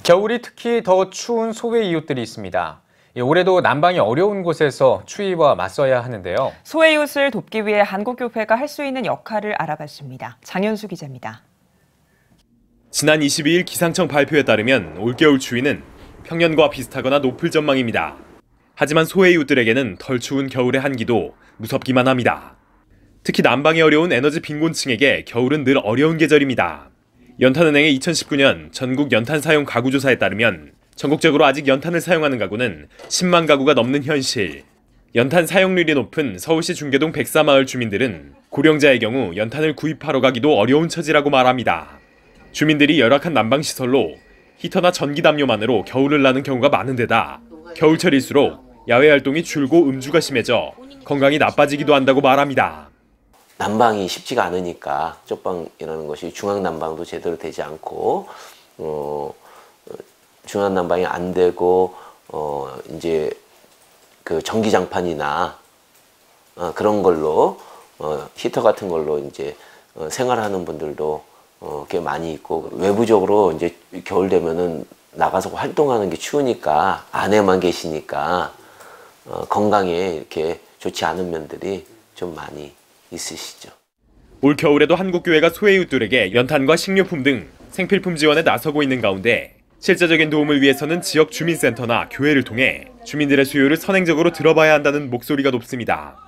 겨울이 특히 더 추운 소외 이웃들이 있습니다. 올해도 난방이 어려운 곳에서 추위와 맞서야 하는데요. 소외 이웃을 돕기 위해 한국교회가 할 수 있는 역할을 알아봤습니다. 장현수 기자입니다. 지난 22일 기상청 발표에 따르면 올겨울 추위는 평년과 비슷하거나 높을 전망입니다. 하지만 소외 이웃들에게는 덜 추운 겨울의 한기도 무섭기만 합니다. 특히 난방이 어려운 에너지 빈곤층에게 겨울은 늘 어려운 계절입니다. 연탄은행의 2019년 전국 연탄 사용 가구 조사에 따르면 전국적으로 아직 연탄을 사용하는 가구는 10만 가구가 넘는 현실. 연탄 사용률이 높은 서울시 중계동 백사마을 주민들은 고령자의 경우 연탄을 구입하러 가기도 어려운 처지라고 말합니다. 주민들이 열악한 난방시설로 히터나 전기담요만으로 겨울을 나는 경우가 많은 데다 겨울철일수록 야외 활동이 줄고 음주가 심해져 건강이 나빠지기도 한다고 말합니다. 난방이 쉽지가 않으니까 쪽방이라는 것이 중앙난방도 제대로 되지 않고 중앙난방이 안 되고 이제 그 전기장판이나 그런 걸로 히터 같은 걸로 이제 생활하는 분들도 꽤 많이 있고, 외부적으로 이제 겨울 되면은 나가서 활동하는 게 추우니까 안에만 계시니까 건강에 이렇게 좋지 않은 면들이 좀 많이 있으시죠. 올 겨울에도 한국교회가 소외 이웃들에게 연탄과 식료품 등 생필품 지원에 나서고 있는 가운데 실제적인 도움을 위해서는 지역 주민센터나 교회를 통해 주민들의 수요를 선행적으로 들어봐야 한다는 목소리가 높습니다.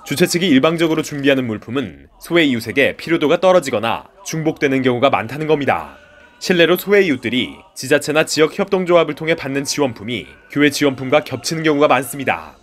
주최 측이 일방적으로 준비하는 물품은 소외 이웃에게 필요도가 떨어지거나 중복되는 경우가 많다는 겁니다. 실례로 소외 이웃들이 지자체나 지역 협동조합을 통해 받는 지원품이 교회 지원품과 겹치는 경우가 많습니다.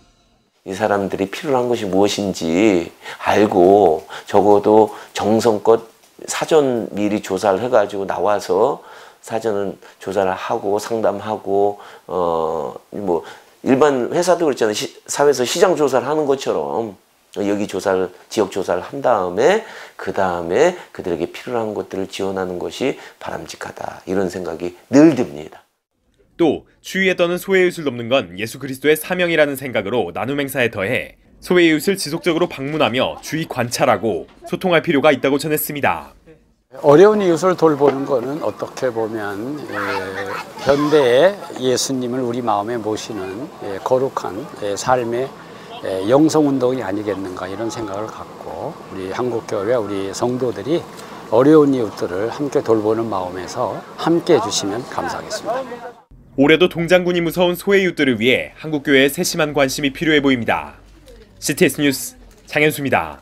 이 사람들이 필요한 것이 무엇인지 알고 적어도 정성껏 사전 미리 조사를 해가지고 나와서 사전은 조사를 하고 상담하고 뭐 일반 회사도 그렇잖아요. 사회에서 시장 조사를 하는 것처럼 여기 조사를 지역 조사를 한 다음에 그 다음에 그들에게 필요한 것들을 지원하는 것이 바람직하다, 이런 생각이 늘 듭니다. 또 추위에 떠는 소외 이웃을 돕는 건 예수 그리스도의 사명이라는 생각으로 나눔 행사에 더해 소외 이웃을 지속적으로 방문하며 주의 관찰하고 소통할 필요가 있다고 전했습니다. 어려운 이웃을 돌보는 것은 어떻게 보면 현대의 예수님을 우리 마음에 모시는 거룩한 삶의 영성운동이 아니겠는가, 이런 생각을 갖고 우리 한국교회 우리 성도들이 어려운 이웃들을 함께 돌보는 마음에서 함께 해주시면 감사하겠습니다. 올해도 동장군이 무서운 소외 이웃들을 위해 한국교회의 세심한 관심이 필요해 보입니다. CTS 뉴스 장현수입니다.